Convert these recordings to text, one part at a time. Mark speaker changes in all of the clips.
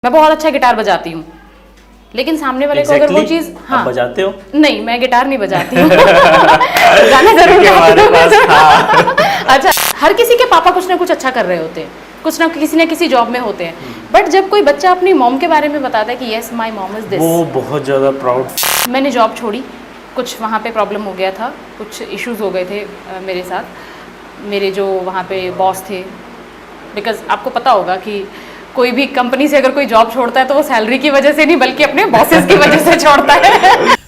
Speaker 1: मैं बहुत अच्छा गिटार बजाती हूँ, लेकिन सामने वाले को अगर वो चीज,
Speaker 2: हाँ, आप बजाते हो?
Speaker 1: नहीं, मैं गिटार नहीं बजाती हूँ। गाना जरूर
Speaker 2: हमारे पास, हाँ।
Speaker 1: अच्छा, हर किसी के पापा कुछ ना कुछ अच्छा कर रहे होते हैं, कुछ ना किसी जॉब में होते हैं, बट जब कोई बच्चा अपनी मॉम के बारे में बताता है कि yes my mom is this,
Speaker 2: वो बहुत ज्यादा प्राउड।
Speaker 1: मैंने जॉब छोड़ी, कुछ वहाँ पे प्रॉब्लम हो गया था, कुछ इश्यूज हो गए थे मेरे साथ, मेरे जो वहाँ पे बॉस थे, बिकॉज आपको पता होगा कि कोई भी कंपनी से अगर कोई जॉब छोड़ता है तो वो सैलरी की वजह से नहीं बल्कि अपने बॉसेस की वजह से छोड़ता है।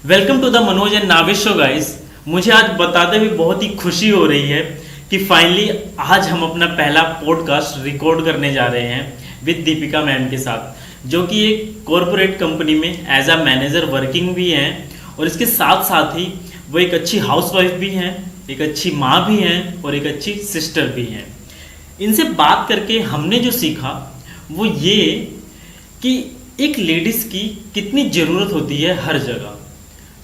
Speaker 3: Welcome to the Manoj and Navish show guys. मुझे आज बताते हुए बहुत ही खुशी हो रही है कि फाइनली आज हम अपना पहला पॉडकास्ट रिकॉर्ड करने जा रहे हैं विद दीपिका मैम के साथ, जो कि एक कॉरपोरेट कंपनी में एज अ मैनेजर वर्किंग भी हैं और इसके साथ साथ ही वो एक अच्छी हाउसवाइफ भी हैं, एक अच्छी माँ भी हैं और एक अच्छी सिस्टर भी हैं। इनसे बात करके हमने जो सीखा वो ये कि एक लेडीज़ की कितनी ज़रूरत होती है हर जगह,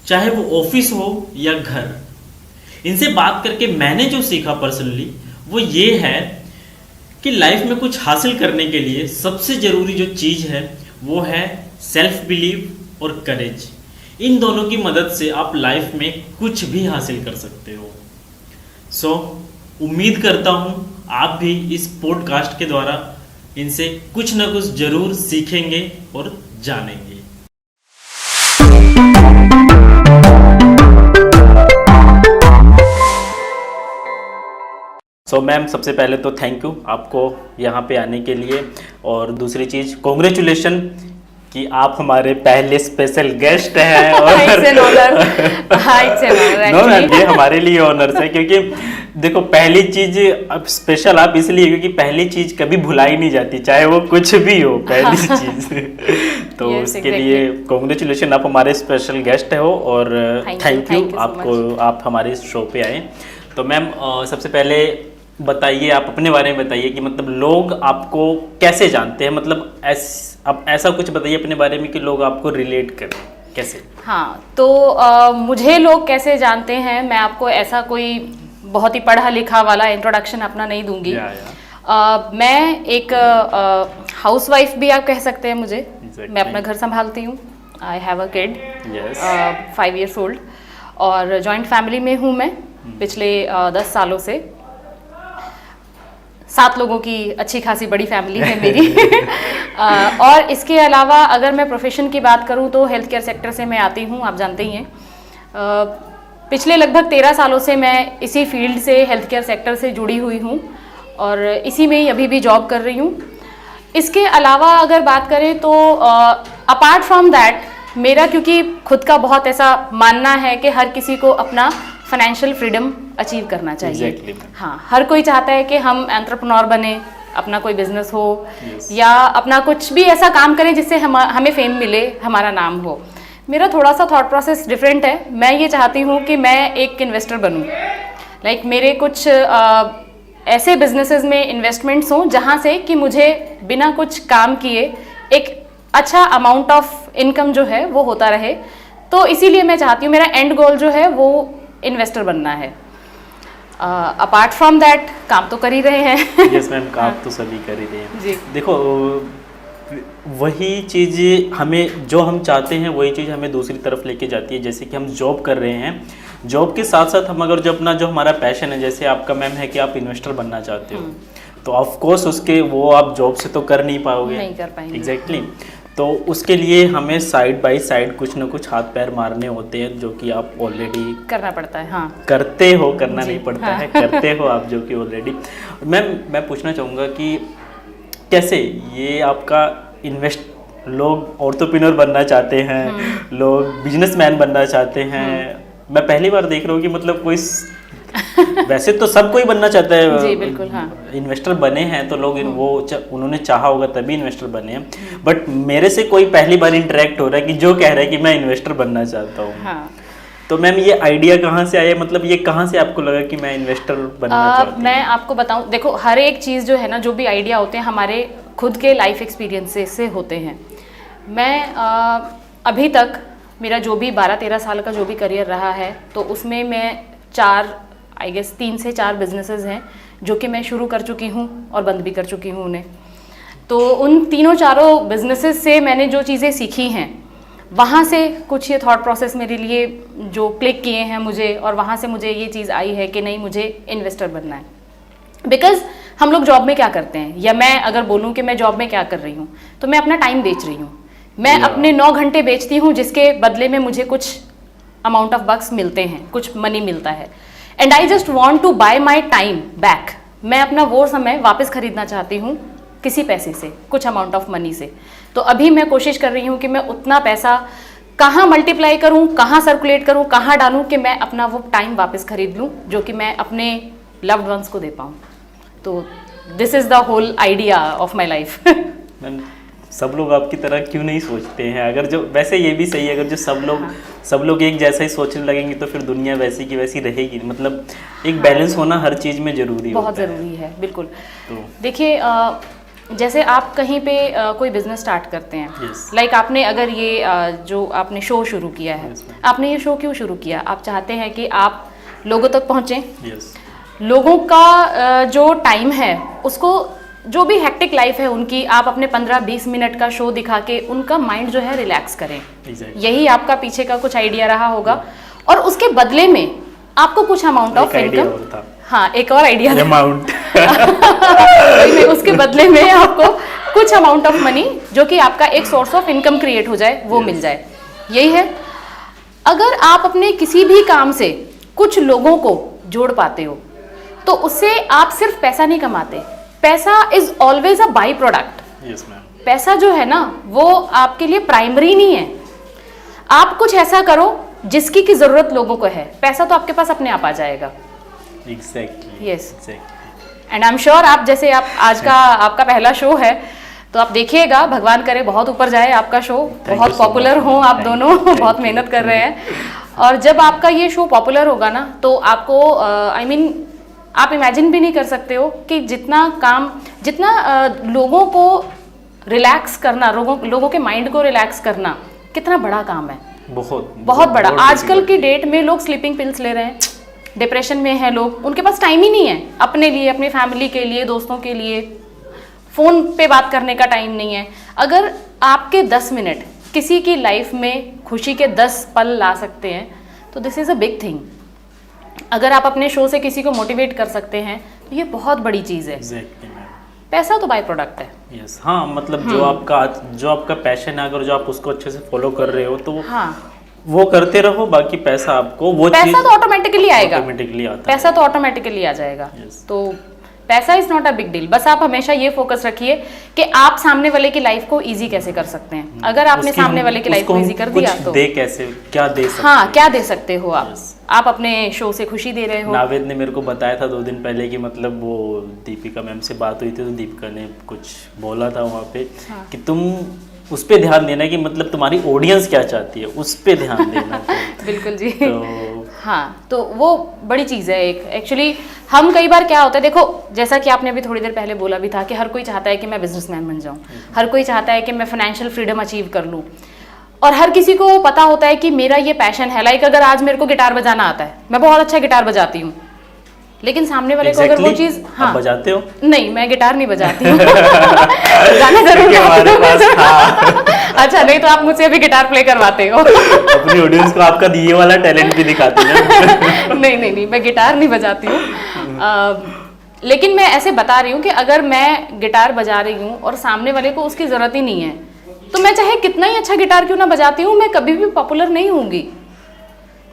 Speaker 3: चाहे वो ऑफिस हो या घर। इनसे बात करके मैंने जो सीखा पर्सनली वो ये है कि लाइफ में कुछ हासिल करने के लिए सबसे ज़रूरी जो चीज़ है वो है सेल्फ बिलीव और करेज। इन दोनों की मदद से आप लाइफ में कुछ भी हासिल कर सकते हो। सो उम्मीद करता हूँ आप भी इस पॉडकास्ट के द्वारा इनसे कुछ ना कुछ जरूर सीखेंगे और जानेंगे।
Speaker 2: सो मैम, सबसे पहले तो थैंक यू आपको यहाँ पे आने के लिए, और दूसरी चीज़ कॉन्ग्रेचुलेशन कि आप हमारे पहले स्पेशल गेस्ट हैं। और नो मैम, ये हमारे लिए ऑनर्स है, क्योंकि देखो पहली चीज अब स्पेशल आप इसलिए क्योंकि पहली चीज कभी भुलाई नहीं जाती, चाहे वो कुछ भी हो पहली चीज। तो
Speaker 1: yes,
Speaker 2: उसके लिए कॉन्ग्रेचुलेशन, आप हमारे स्पेशल गेस्ट हो और थैंक यू आपको, आप हमारे शो पे आए। तो मैम सबसे पहले बताइए, आप अपने बारे में बताइए कि मतलब लोग आपको कैसे जानते हैं, मतलब आप ऐसा कुछ बताइए अपने बारे में कि लोग आपको रिलेट करें कैसे।
Speaker 1: हाँ, तो मुझे लोग कैसे जानते हैं, मैं आपको ऐसा कोई बहुत ही पढ़ा लिखा वाला इंट्रोडक्शन अपना नहीं दूंगी। मैं एक हाउसवाइफ भी आप कह सकते हैं मुझे। मैं अपना घर संभालती हूँ, I have a kid 5 years old, और जॉइंट फैमिली में हूँ मैं पिछले 10 सालों से। 7 लोगों की अच्छी खासी बड़ी फैमिली है मेरी। और इसके अलावा अगर मैं प्रोफेशन की बात करूं तो हेल्थ केयर सेक्टर से मैं आती हूं, आप जानते ही हैं। पिछले लगभग 13 सालों से मैं इसी फील्ड से, हेल्थ केयर सेक्टर से जुड़ी हुई हूं और इसी में ही अभी भी जॉब कर रही हूं। इसके अलावा अगर बात करें तो अपार्ट फ्रॉम दैट, मेरा क्योंकि खुद का बहुत ऐसा मानना है कि हर किसी को अपना फाइनेंशियल फ्रीडम अचीव करना चाहिए।
Speaker 2: Exactly.
Speaker 1: हाँ, हर कोई चाहता है कि हम एंटरप्रेन्योर बने, अपना कोई बिजनेस हो या अपना कुछ भी ऐसा काम करें जिससे हमें फेम मिले, हमारा नाम हो। मेरा थोड़ा सा थॉट प्रोसेस डिफरेंट है। मैं ये चाहती हूँ कि मैं एक इन्वेस्टर बनूँ, लाइक मेरे कुछ ऐसे बिजनेसेस में इन्वेस्टमेंट्स हों जहाँ से कि मुझे बिना कुछ काम किए एक अच्छा अमाउंट ऑफ इनकम जो है वो होता रहे। तो इसीलिए मैं चाहती हूँ, मेरा एंड गोल जो है वो इन्वेस्टर बनना है। अपार्ट फ्रॉम दैट काम तो कर ही रहे हैं।
Speaker 2: यस मैम, काम तो सभी कर ही रहे हैं
Speaker 1: जी।
Speaker 2: देखो वही चीज़ हमें, जो हम चाहते हैं वही चीज़ हमें दूसरी तरफ लेके जाती है। जैसे कि हम जॉब कर रहे हैं, जॉब के साथ साथ हम अगर जो अपना जो हमारा पैशन है, जैसे आपका मैम है कि आप इन्वेस्टर बनना चाहते हो, तो ऑफ कोर्स उसके वो आप जॉब से तो कर नहीं पाओगे,
Speaker 1: नहीं कर पाएंगे।
Speaker 2: एग्जैक्टली। तो उसके लिए हमें साइड बाय साइड कुछ ना कुछ हाथ पैर मारने होते हैं, जो कि आप ऑलरेडी
Speaker 1: करना पड़ता है। हाँ,
Speaker 2: करते हो, करना नहीं पड़ता
Speaker 1: हाँ।
Speaker 2: है, करते हो आप, जो कि ऑलरेडी। मैं पूछना चाहूँगा कि कैसे ये आपका लोग ऑर्थोप्रेन्योर बनना चाहते हैं, लोग बिजनेसमैन बनना चाहते हैं। मैं पहली बार देख रहा हूँ कि मतलब कोई वैसे तो सब कोई बनना चाहता है।
Speaker 1: जी बिल्कुल। हाँ,
Speaker 2: इन्वेस्टर बने हैं तो लोग उन्होंने चाहा होगा तभी इन्वेस्टर बने हैं, बट मेरे से कोई पहली बार इंटरेक्ट हो रहा है कि जो कह रहा है कि मैं इन्वेस्टर बनना चाहता हूँ।
Speaker 1: हाँ।
Speaker 2: तो मैम ये आइडिया कहाँ से आया, मतलब ये कहाँ से आपको लगा कि मैं इन्वेस्टर बनना चाहती हूँ?
Speaker 1: मैं आपको बताऊं, देखो हर एक चीज़ जो है ना, जो भी आइडिया होते हैं हमारे खुद के लाइफ एक्सपीरियंस से होते हैं। मैं अभी तक मेरा जो भी 12-13 साल का जो भी करियर रहा है, तो उसमें मैं 3 से 4 बिजनेसेस हैं जो कि मैं शुरू कर चुकी हूँ और बंद भी कर चुकी हूँ उन्हें। तो उन तीनों चारों बिजनेसेस से मैंने जो चीज़ें सीखी हैं, वहाँ से कुछ ये थॉट प्रोसेस मेरे लिए जो क्लिक किए हैं मुझे, और वहाँ से मुझे ये चीज़ आई है कि नहीं, मुझे इन्वेस्टर बनना है। बिकॉज हम लोग जॉब में क्या करते हैं, या मैं अगर बोलूँ कि मैं जॉब में क्या कर रही हूँ, तो मैं अपना टाइम बेच रही हूँ। मैं अपने 9 घंटे बेचती हूँ, जिसके बदले में मुझे कुछ अमाउंट ऑफ बक्स मिलते हैं, कुछ मनी मिलता है। And I just want to buy my time back. मैं अपना वो समय वापस खरीदना चाहती हूँ किसी पैसे से, कुछ अमाउंट ऑफ मनी से। तो अभी मैं कोशिश कर रही हूँ कि मैं उतना पैसा कहाँ मल्टीप्लाई करूँ, कहाँ सर्कुलेट करूँ, कहाँ डालूँ कि मैं अपना वो टाइम वापस खरीद लूँ, जो कि मैं अपने लव्ड वंस को दे पाऊँ। तो this is the whole idea of my life.
Speaker 2: Ma'am, सब लोग आपकी तरह क्यों नहीं सोचते हैं? अगर जो, वैसे ये भी सही है, अगर जो सब लोग एक जैसा ही सोचने लगेंगे तो फिर दुनिया वैसी की वैसी रहेगी। मतलब एक बैलेंस होना हर चीज़ में ज़रूरी
Speaker 1: बहुत
Speaker 2: होता है।
Speaker 1: ज़रूरी है, बिल्कुल।
Speaker 2: तो
Speaker 1: देखिए, जैसे आप कहीं पे कोई बिजनेस स्टार्ट करते हैं,
Speaker 2: Yes.
Speaker 1: लाइक आपने अगर ये जो आपने शो शुरू किया है,
Speaker 2: Yes, ma'am.
Speaker 1: आपने ये शो क्यों शुरू किया? आप चाहते हैं कि आप लोगों तक पहुँचें,
Speaker 2: यस,
Speaker 1: लोगों का जो टाइम है उसको, जो भी हेक्टिक लाइफ है उनकी, आप अपने 15-20 मिनट का शो दिखा के उनका माइंड जो है रिलैक्स करें।
Speaker 2: Exactly.
Speaker 1: यही आपका पीछे का कुछ आइडिया रहा होगा, और उसके बदले में आपको कुछ अमाउंट ऑफ इनकम, हाँ एक और आइडिया
Speaker 2: अमाउंट
Speaker 1: उसके बदले में आपको कुछ अमाउंट ऑफ मनी, जो कि आपका एक सोर्स ऑफ इनकम क्रिएट हो जाए, वो मिल जाए। यही है। अगर आप अपने किसी भी काम से कुछ लोगों को जोड़ पाते हो, तो उससे आप सिर्फ पैसा नहीं कमाते। पैसा is always a by product.
Speaker 2: Yes ma'am.
Speaker 1: पैसा जो है ना, वो आपके लिए प्राइमरी नहीं है। आप कुछ ऐसा करो जिसकी की जरूरत लोगों को है, पैसा तो आपके पास अपने आप आ जाएगा।
Speaker 2: Exactly.
Speaker 1: Yes. And I am sure, आप जैसे आप आज का आपका पहला शो है, तो आप देखिएगा, भगवान करे बहुत ऊपर जाए आपका शो, बहुत पॉपुलर हो आप दोनों, बहुत मेहनत कर रहे हैं। और जब आपका ये शो पॉपुलर होगा ना, तो आपको आई मीन आप इमेजिन भी नहीं कर सकते हो कि जितना लोगों को रिलैक्स करना, लोगों के माइंड को रिलैक्स करना कितना बड़ा काम है। बहुत बड़ा। आजकल की डेट में लोग स्लीपिंग पिल्स ले रहे हैं, डिप्रेशन में है लोग, उनके पास टाइम ही नहीं है अपने लिए, अपनी फैमिली के लिए, दोस्तों के लिए, फ़ोन पे बात करने का टाइम नहीं है। अगर आपके 10 मिनट किसी की लाइफ में खुशी के 10 पल ला सकते हैं, तो this is a big thing. अगर आप अपने शो से किसी को मोटिवेट कर सकते हैं, तो ये बहुत बड़ी चीज़ है।
Speaker 2: Exactly, ma'am.
Speaker 1: पैसा तो बाय प्रोडक्ट है।
Speaker 2: Yes, हाँ, मतलब जो आपका पैशन है, अगर जो आप उसको अच्छे से फॉलो कर रहे हो, तो
Speaker 1: हाँ,
Speaker 2: वो करते रहो, बाकी पैसा आपको वो
Speaker 1: पैसा तो ऑटोमेटिकली आएगा,
Speaker 2: ऑटोमेटिकली आता है।
Speaker 1: पैसा तो ऑटोमेटिकली आ जाएगा।
Speaker 2: Yes.
Speaker 1: तो पैसा is not a big deal. बस आप हमेशा ये फोकस रखिए कि आप सामने वाले की लाइफ को इजी कैसे कर सकते हैं। अगर आपने सामने वाले की लाइफ को इजी कर दिया, तो
Speaker 2: क्या दे सकते
Speaker 1: हाँ, क्या दे सकते हो आप? आप अपने शो से खुशी दे रहे हो।
Speaker 2: नावेद ने मेरे को बताया था 2 दिन पहले कि मतलब वो दीपिका मैम से बात हुई थी, तो दीपिका ने कुछ बोला था वहाँ पे कि तुम उस पे ध्यान देना कि मतलब तुम्हारी ऑडियंस क्या चाहती है, उस पे ध्यान देना।
Speaker 1: बिल्कुल जी।
Speaker 2: तो
Speaker 1: हाँ, तो वो बड़ी चीज़ है एक। एक्चुअली हम कई बार क्या होता है, देखो जैसा कि आपने अभी थोड़ी देर पहले बोला भी था कि हर कोई चाहता है कि मैं बिजनेसमैन बन जाऊँ, हर कोई चाहता है कि मैं फाइनेंशियल फ्रीडम अचीव कर लूँ, और हर किसी को पता होता है कि मेरा ये पैशन है। लाइक अगर आज मेरे को गिटार बजाना आता है, मैं बहुत अच्छा गिटार बजाती हूँ, लेकिन सामने वाले को अगर वो चीज़, हाँ,
Speaker 2: बजाते हो?
Speaker 1: नहीं, मैं गिटार नहीं बजाती हूँ। बजाना जरूर हमारे पास, हाँ। अच्छा, नहीं तो आप मुझसे अभी गिटार प्ले करवाते हो।
Speaker 2: अपनी ऑडियंस को आपका दिए वाला टैलेंट भी दिखाती है।
Speaker 1: नहीं, मैं गिटार नहीं बजाती हूँ। लेकिन मैं ऐसे बता रही हूँ कि अगर मैं गिटार बजा रही हूँ और सामने वाले को उसकी ज़रूरत ही नहीं है, तो मैं चाहे कितना ही अच्छा गिटार क्यों ना बजाती हूँ, मैं कभी भी पॉपुलर नहीं होंगी।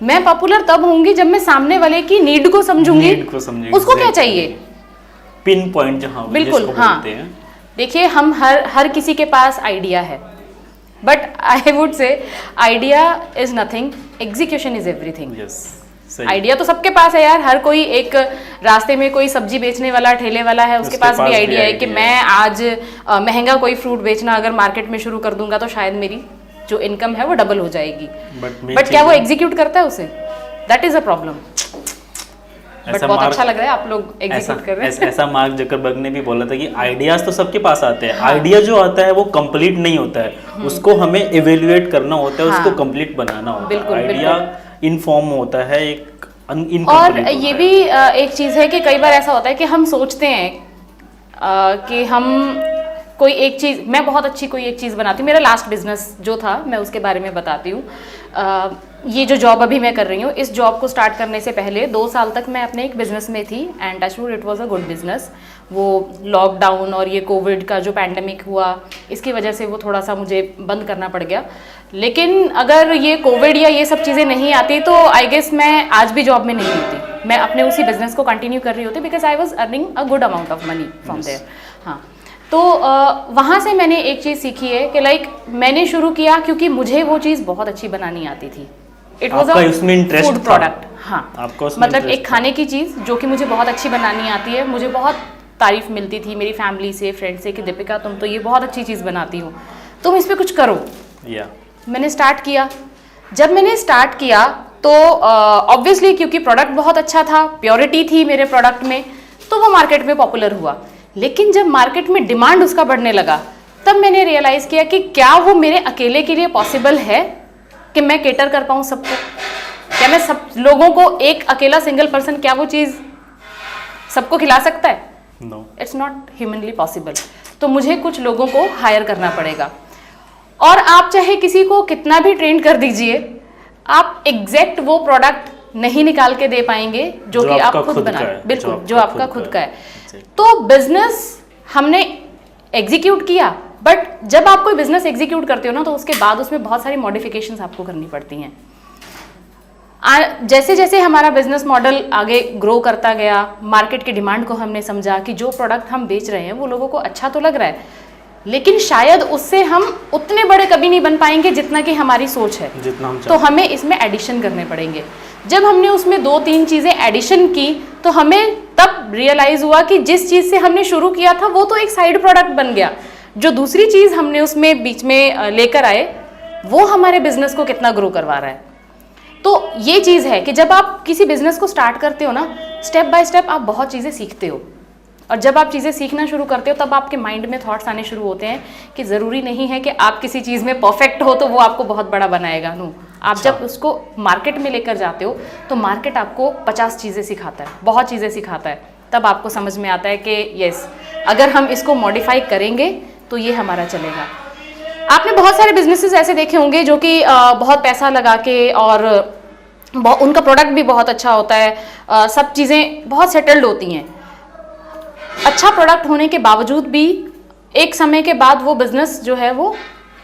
Speaker 1: मैं पॉपुलर तब होंगी जब मैं सामने वाले की नीड को समझूंगी, उसको क्या चाहिए,
Speaker 2: पिन पॉइंट जहाँ
Speaker 1: बिल्कुल, हाँ। देखिए, हम हर किसी के पास आइडिया है, but I would say idea is nothing, execution is everything. Idea तो सबके पास है यार, हर कोई एक रास्ते में कोई सब्जी बेचने वाला, ठेले वाला है, उसके पास भी आइडिया है कि मैं आज महंगा कोई फ्रूट बेचना अगर मार्केट में शुरू कर दूंगा तो शायद मेरी जो इनकम है वो डबल हो जाएगी। बट क्या वो एग्जीक्यूट करता है उसे? That is a problem. But बहुत अच्छा लग रहा है आप लोग एग्जीक्यूट कर रहे हैं।
Speaker 2: ऐसा मार्क जकरबर्ग ने भी बोला था कि आइडियाज तो सबके पास आते हैं, आइडिया जो आता है वो कंप्लीट नहीं होता है, उसको हमें इवेल्युएट करना होता है, उसको कंप्लीट बनाना होता है। आइडिया इनफॉर्म होता है, एक
Speaker 1: और ये भी एक चीज़ है कि कई बार ऐसा होता है कि हम सोचते हैं कि हम कोई एक चीज़, मैं बहुत अच्छी कोई एक चीज़ बनाती हूँ। मेरा लास्ट बिजनेस जो था मैं उसके बारे में बताती हूँ। ये जो जॉब अभी मैं कर रही हूँ, इस जॉब को स्टार्ट करने से पहले 2 साल तक मैं अपने एक बिज़नेस में थी and touchwood it was a good business. वो लॉकडाउन और ये कोविड का जो पैंडमिक हुआ, इसकी वजह से वो थोड़ा सा मुझे बंद करना पड़ गया। लेकिन अगर ये कोविड या ये सब चीज़ें नहीं आती तो आई गेस मैं आज भी जॉब में नहीं होती, मैं अपने उसी बिजनेस को कंटिन्यू कर रही होती, because I was earning a good amount of money from there. हाँ, तो वहाँ से मैंने एक चीज़ सीखी है कि लाइक मैंने शुरू किया क्योंकि मुझे वो चीज़ बहुत अच्छी बनानी आती थी। It was a food product. हाँ, मतलब एक खाने की चीज़ जो कि मुझे बहुत अच्छी बनानी आती है। मुझे बहुत तारीफ मिलती थी मेरी फैमिली से, फ्रेंड से कि दीपिका तुम तो ये बहुत अच्छी चीज़ बनाती हो, तुम इस पर कुछ करो। मैंने स्टार्ट किया। जब मैंने स्टार्ट किया तो ऑब्वियसली क्योंकि प्रोडक्ट बहुत अच्छा था, प्योरिटी थी मेरे प्रोडक्ट में, तो वो मार्केट में पॉपुलर हुआ। लेकिन जब मार्केट में डिमांड उसका बढ़ने लगा तब मैंने रियलाइज़ किया कि क्या वो मेरे अकेले के लिए पॉसिबल है कि मैं केटर कर पाऊँ सबको? क्या मैं सब लोगों को, एक अकेला सिंगल पर्सन क्या वो चीज़ सबको खिला सकता है? No, it's not humanly possible. तो मुझे कुछ लोगों को हायर करना पड़ेगा। और आप चाहे किसी को कितना भी ट्रेन कर दीजिए, आप एग्जैक्ट वो प्रोडक्ट नहीं निकाल के दे पाएंगे जो कि आप खुद बना, बिल्कुल जो आपका खुद का है। तो बिजनेस हमने एग्जीक्यूट किया, बट जब आप कोई बिजनेस एग्जीक्यूट करते हो ना तो उसके बाद उसमें बहुत सारी मॉडिफिकेशंस आपको करनी पड़ती हैं। जैसे जैसे हमारा बिजनेस मॉडल आगे ग्रो करता गया, मार्केट की डिमांड को हमने समझा कि जो प्रोडक्ट हम बेच रहे हैं वो लोगों को अच्छा तो लग रहा है, लेकिन शायद उससे हम उतने बड़े कभी नहीं बन पाएंगे जितना कि हमारी सोच है, जितना हम तो हमें इसमें एडिशन करने पड़ेंगे। जब हमने उसमें 2-3 चीज़ें एडिशन की तो हमें तब रियलाइज़ हुआ कि जिस चीज़ से हमने शुरू किया था वो तो एक साइड प्रोडक्ट बन गया, जो दूसरी चीज़ हमने उसमें बीच में लेकर आए वो हमारे बिजनेस को कितना ग्रो करवा रहा है। तो ये चीज़ है कि जब आप किसी बिजनेस को स्टार्ट करते हो ना, स्टेप बाय स्टेप आप बहुत चीज़ें सीखते हो, और जब आप चीज़ें सीखना शुरू करते हो तब आपके माइंड में थॉट्स आने शुरू होते हैं कि ज़रूरी नहीं है कि आप किसी चीज़ में परफेक्ट हो तो वो आपको बहुत बड़ा बनाएगा। नो, आप जब उसको मार्केट में लेकर जाते हो तो मार्केट आपको 50 चीज़ें सिखाता है, बहुत चीज़ें सिखाता है, तब आपको समझ में आता है कि यस, अगर हम इसको मॉडिफाई करेंगे तो ये हमारा चलेगा। आपने बहुत सारे बिजनेसेस ऐसे देखे होंगे जो कि बहुत पैसा लगा के और उनका प्रोडक्ट भी बहुत अच्छा होता है, सब चीज़ें बहुत सेटल्ड होती हैं, अच्छा प्रोडक्ट होने के बावजूद भी एक समय के बाद वो बिजनेस जो है वो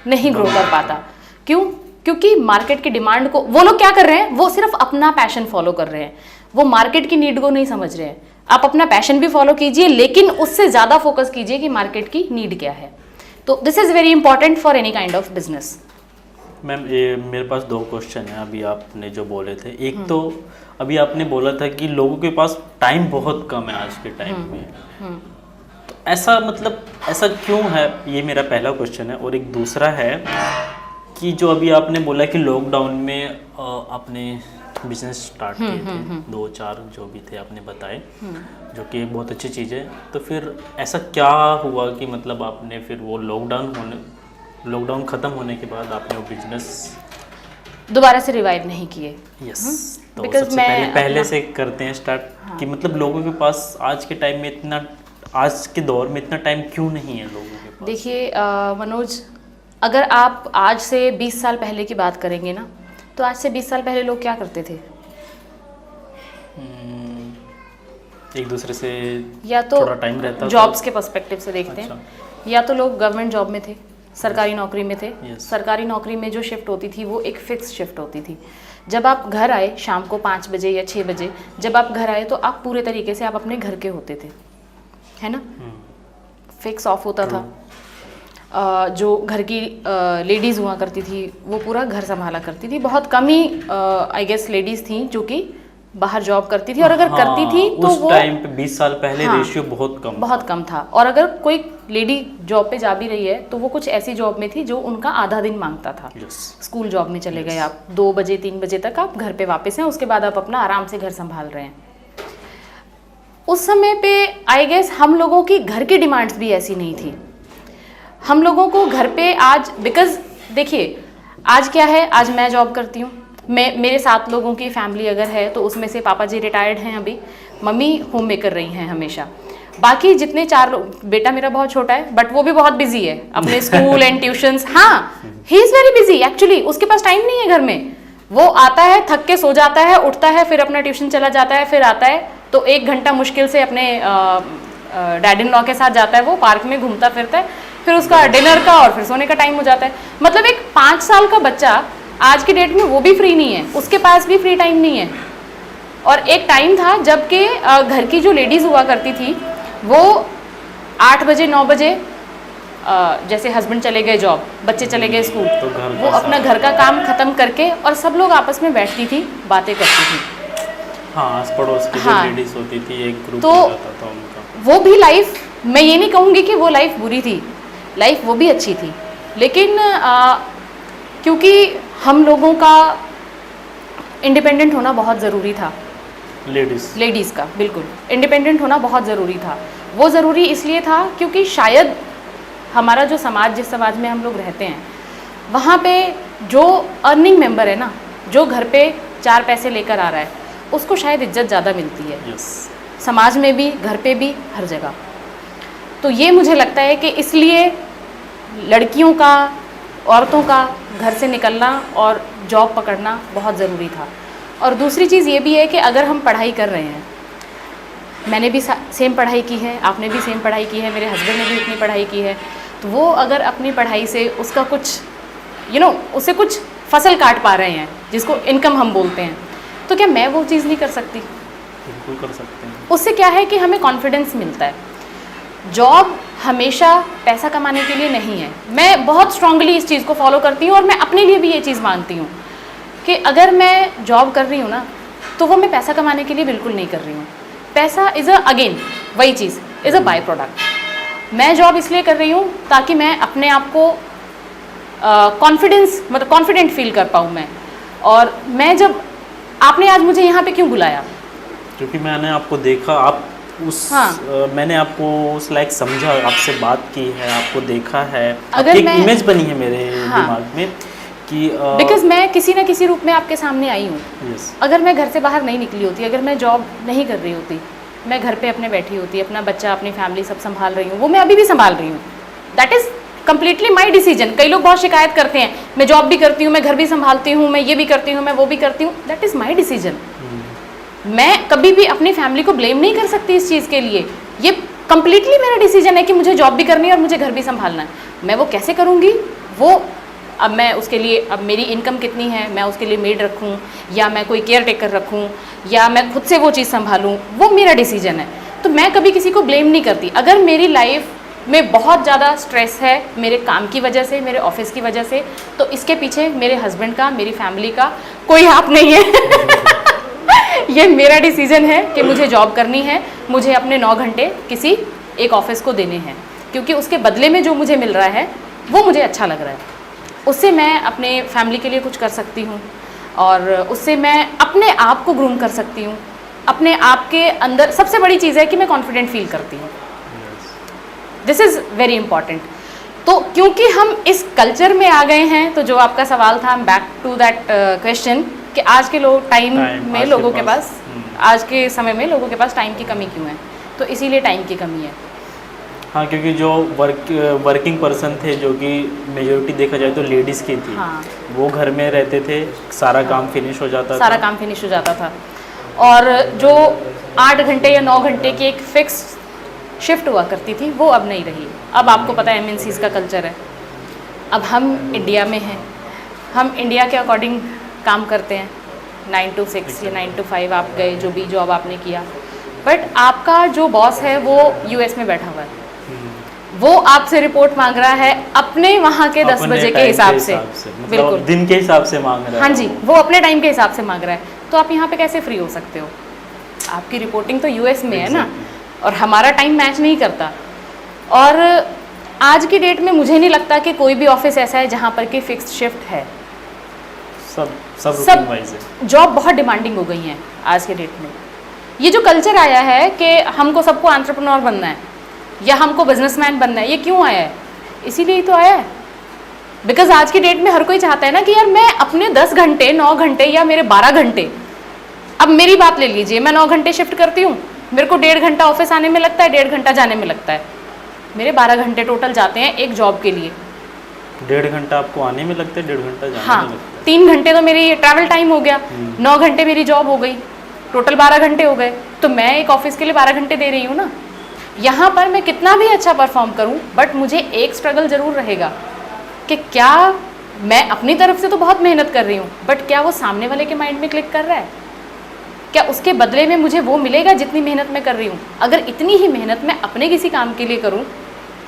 Speaker 1: नहीं ग्रो कर पाता। क्यों? क्योंकि मार्केट की डिमांड को वो लोग क्या कर रहे हैं, वो सिर्फ अपना पैशन फॉलो कर रहे हैं, वो मार्केट की नीड को नहीं समझ रहे हैं। आप अपना पैशन भी फॉलो कीजिए, लेकिन उससे ज़्यादा फोकस कीजिए कि मार्केट की नीड क्या है। तो this is very important for any kind of business.
Speaker 2: Ma'am, मेरे पास 2 क्वेश्चन हैं अभी आपने जो बोले थे। एक तो अभी आपने बोला था कि लोगों के पास टाइम बहुत कम है आज के टाइम में, तो ऐसा मतलब ऐसा क्यों है, ये मेरा पहला क्वेश्चन है। और एक दूसरा है कि जो अभी आपने बोला कि लॉकडाउन में आपने बिजनेस स्टार्ट किए थे, 2-4 जो भी थे आपने बताए, जो कि एक बहुत अच्छी चीज़ है। तो फिर ऐसा क्या हुआ कि मतलब आपने फिर वो लॉकडाउन ख़त्म होने के बाद आपने वो बिजनेस
Speaker 1: दोबारा से रिवाइव नहीं किए?
Speaker 2: यस, तो सबसे पहले से करते हैं स्टार्ट कि मतलब लोगों के पास आज के टाइम में इतना, आज के दौर में इतना टाइम क्यों नहीं है लोगों के पास? देखिए
Speaker 1: मनोज, अगर आप आज से 20 साल पहले की बात करेंगे ना, तो आज से 20 साल पहले लोग क्या करते थे?
Speaker 2: एक दूसरे से
Speaker 1: या तो
Speaker 2: थोड़ा टाइम रहता,
Speaker 1: जॉब्स के पर्सपेक्टिव से देखते हैं, या तो लोग गवर्नमेंट जॉब में थे, सरकारी नौकरी में थे। सरकारी नौकरी में जो शिफ्ट होती थी वो एक फिक्स शिफ्ट होती थी। जब आप घर आए शाम को 5 बजे या 6 बजे, जब आप घर आए तो आप पूरे तरीके से आप अपने घर के होते थे, है ना? फिक्स ऑफ होता था। जो घर की लेडीज़ हुआ करती थी वो पूरा घर संभाला करती थी। बहुत कम ही आई गेस लेडीज़ थी जो कि बाहर जॉब करती थी, और अगर करती थी तो
Speaker 2: उस टाइम पे 20 साल पहले रेशियो बहुत कम
Speaker 1: था। और अगर कोई लेडी जॉब पे जा भी रही है तो वो कुछ ऐसी जॉब में थी जो उनका आधा दिन मांगता था। स्कूल जॉब में चले गए आप, 2 बजे 3 बजे तक आप घर पे वापस हैं, उसके बाद आप अपना आराम से घर संभाल रहे हैं। उस समय पे आई गेस हम लोगों की घर की डिमांड्स भी ऐसी नहीं थी। हम लोगों को घर पे आज, बिकॉज देखिए आज क्या है, आज मैं जॉब करती हूँ, मेरे 7 लोगों की फैमिली अगर है तो उसमें से पापा जी रिटायर्ड हैं अभी, मम्मी होम मेकर रही हैं हमेशा, बाकी जितने 4 लोग, बेटा मेरा बहुत छोटा है बट वो भी बहुत बिजी है अपने स्कूल एंड ट्यूशंस। हाँ, he is very busy actually, उसके पास टाइम नहीं है घर में। वो आता है, थक के सो जाता है, उठता है, फिर अपना ट्यूशन चला जाता है, फिर आता है तो 1 घंटा मुश्किल से अपने डैड इन लॉ के साथ जाता है, वो पार्क में घूमता फिरता है, फिर उसका डिनर का और फिर सोने का टाइम हो जाता है। मतलब एक 5 साल का बच्चा आज की डेट में वो भी फ्री नहीं है, उसके पास भी फ्री टाइम नहीं है। और एक टाइम था जबकि घर की जो लेडीज़ हुआ करती थी वो 8 बजे 9 बजे जैसे हस्बैंड चले गए जॉब, बच्चे चले गए स्कूल,
Speaker 2: तो
Speaker 1: वो अपना घर का काम खत्म करके और सब लोग आपस में बैठती थी, बातें करती थी।
Speaker 2: हाँ, आस पड़ोस की
Speaker 1: हाँ,
Speaker 2: जो लेडीज होती थी, एक ग्रुप
Speaker 1: तो
Speaker 2: हो जाता था उनका।
Speaker 1: वो भी लाइफ, मैं ये नहीं कहूँगी कि वो लाइफ बुरी थी, लाइफ वो भी अच्छी थी, लेकिन क्योंकि हम लोगों का इंडिपेंडेंट होना बहुत ज़रूरी था। लेडीज़ का बिल्कुल इंडिपेंडेंट होना बहुत ज़रूरी था। वो ज़रूरी इसलिए था क्योंकि शायद हमारा जो समाज, जिस समाज में हम लोग रहते हैं, वहाँ पे जो अर्निंग मेंबर है ना, जो घर पे 4 पैसे लेकर आ रहा है, उसको शायद इज्जत ज़्यादा मिलती है।
Speaker 2: यस।
Speaker 1: समाज में भी, घर पे भी, हर जगह। तो ये मुझे लगता है कि इसलिए लड़कियों का, औरतों का घर से निकलना और जॉब पकड़ना बहुत ज़रूरी था। और दूसरी चीज़ ये भी है कि अगर हम पढ़ाई कर रहे हैं, मैंने भी सेम पढ़ाई की है, आपने भी सेम पढ़ाई की है, मेरे हस्बैंड ने भी इतनी पढ़ाई की है, तो वो अगर अपनी पढ़ाई से उसका कुछ उससे कुछ फसल काट पा रहे हैं, जिसको इनकम हम बोलते हैं, तो क्या मैं वो चीज़ नहीं कर सकती?
Speaker 2: बिल्कुल कर सकते हैं।
Speaker 1: उससे क्या है कि हमें कॉन्फिडेंस मिलता है। जॉब हमेशा पैसा कमाने के लिए नहीं है। मैं बहुत स्ट्रांगली इस चीज़ को फॉलो करती हूँ और मैं अपने लिए भी ये चीज़ मानती हूँ कि अगर मैं जॉब कर रही हूँ ना, तो वो मैं पैसा कमाने के लिए बिल्कुल नहीं कर रही हूँ। पैसा इज़ अगेन वही चीज़, इज़ अ बाय प्रोडक्ट। मैं जॉब इसलिए कर रही हूँ ताकि मैं अपने आप को कॉन्फिडेंट फील कर पाऊँ मैं। और मैं जब, आपने आज मुझे यहाँ पे क्यों बुलाया?
Speaker 2: क्योंकि मैंने आपको देखा, आप मैंने आपको उस लायक समझा, आपसे बात की है, आपको देखा है,
Speaker 1: अगर
Speaker 2: एक इमेज बनी है मेरे दिमाग में कि
Speaker 1: बिकॉज मैं किसी न किसी रूप में आपके सामने आई हूँ।
Speaker 2: yes.
Speaker 1: अगर मैं घर से बाहर नहीं निकली होती, अगर मैं जॉब नहीं कर रही होती, मैं घर पे अपने बैठी होती, अपना बच्चा, अपनी फैमिली सब संभाल रही हूँ, वो मैं अभी भी संभाल रही हूँ। That is completely my decision. कई लोग बहुत शिकायत करते हैं, मैं जॉब भी करती हूँ, मैं घर भी संभालती हूँ, मैं ये भी करती हूँ, मैं वो भी करती हूँ। That is my decision. मैं कभी भी अपनी फैमिली को ब्लेम नहीं कर सकती इस चीज़ के लिए। ये कम्प्लीटली मेरा डिसीजन है कि मुझे जॉब भी करनी है और मुझे घर भी संभालना है। मैं वो कैसे करूँगी? वो अब मैं उसके लिए, अब मेरी इनकम कितनी है, मैं उसके लिए मेड रखूँ या मैं कोई केयर टेकर रखूँ या मैं खुद से वो चीज़ संभालूँ, वो मेरा डिसीजन है। तो मैं कभी किसी को ब्लेम नहीं करती। अगर मेरी लाइफ में बहुत ज़्यादा स्ट्रेस है मेरे काम की वजह से, मेरे ऑफिस की वजह से, तो इसके पीछे मेरे हस्बैंड का, मेरी फैमिली का कोई हाथ नहीं है। ये मेरा डिसीजन है कि मुझे जॉब करनी है, मुझे अपने 9 घंटे किसी एक ऑफिस को देने हैं, क्योंकि उसके बदले में जो मुझे मिल रहा है वो मुझे अच्छा लग रहा है। उससे मैं अपने फैमिली के लिए कुछ कर सकती हूँ और उससे मैं अपने आप को ग्रूम कर सकती हूँ। अपने आप के अंदर सबसे बड़ी चीज़ है कि मैं कॉन्फिडेंट फील करती हूँ। This is very important. तो क्योंकि हम इस कल्चर में आ गए हैं, तो जो आपका सवाल था, बैक टू दैट क्वेश्चन, कि आज के टाइम में लोगों के पास, आज के समय में लोगों के पास टाइम की कमी क्यों है? तो इसीलिए टाइम की कमी है।
Speaker 2: हाँ, क्योंकि जो वर्किंग पर्सन थे, जो कि मेजोरिटी देखा जाए तो लेडीज़ की थी,
Speaker 1: हाँ,
Speaker 2: वो घर में रहते थे, सारा काम फिनिश हो जाता था,
Speaker 1: सारा काम फिनिश हो जाता था। और जो 8 घंटे या 9 घंटे की एक फिक्स शिफ्ट हुआ करती थी, वो अब नहीं रही। अब आपको पता है MNCs का कल्चर है। अब हम इंडिया में हैं, हम इंडिया के अकॉर्डिंग काम करते हैं। 9 to 6 या 9 to 5 आप गए, जो भी जॉब आपने किया, बट आपका जो बॉस है वो US में बैठा हुआ है। वो आपसे रिपोर्ट मांग रहा है अपने वहाँ के 10 बजे के हिसाब से,
Speaker 2: मतलब
Speaker 1: बिल्कुल
Speaker 2: दिन के हिसाब से मांग रहा है।
Speaker 1: हाँ जी, वो अपने टाइम के हिसाब से मांग रहा है। तो आप यहाँ पे कैसे फ्री हो सकते हो? आपकी रिपोर्टिंग तो US में है ना, और हमारा टाइम मैच नहीं करता। और आज की डेट में मुझे नहीं लगता कि कोई भी ऑफिस ऐसा है जहाँ पर कि फिक्स्ड शिफ्ट है।
Speaker 2: सब वाइज है।
Speaker 1: जॉब बहुत डिमांडिंग हो गई हैं आज के डेट में। ये जो कल्चर आया है कि हमको सबको एंटरप्रेन्योर बनना है या हमको बिजनेसमैन बनना है, ये क्यों आया है? इसीलिए ही तो आया है। बिकॉज आज की डेट में हर कोई चाहता है ना कि यार मैं अपने 10 घंटे, 9 घंटे या मेरे 12 घंटे, अब मेरी बात ले लीजिए, मैं 9 घंटे शिफ्ट करती हूँ, मेरे को 1.5 घंटा ऑफिस आने में लगता है, 1.5 घंटा जाने में लगता है। मेरे 12 घंटे टोटल जाते हैं एक जॉब के लिए।
Speaker 2: 1.5 घंटा आपको आने में लगता है, 1.5 घंटा जाने
Speaker 1: हाँ,
Speaker 2: में लगता है।
Speaker 1: 3 घंटे तो मेरी ट्रैवल टाइम हो गया, 9 घंटे मेरी जॉब हो गई, टोटल 12 घंटे हो गए। तो मैं एक ऑफिस के लिए 12 घंटे दे रही हूँ ना। यहाँ पर मैं कितना भी अच्छा परफॉर्म करूँ, बट मुझे एक स्ट्रगल ज़रूर रहेगा कि क्या मैं अपनी तरफ से तो बहुत मेहनत कर रही हूँ, बट क्या वो सामने वाले के माइंड में क्लिक कर रहा है? क्या उसके बदले में मुझे वो मिलेगा जितनी मेहनत मैं कर रही हूँ? अगर इतनी ही मेहनत मैं अपने किसी काम के लिए करूँ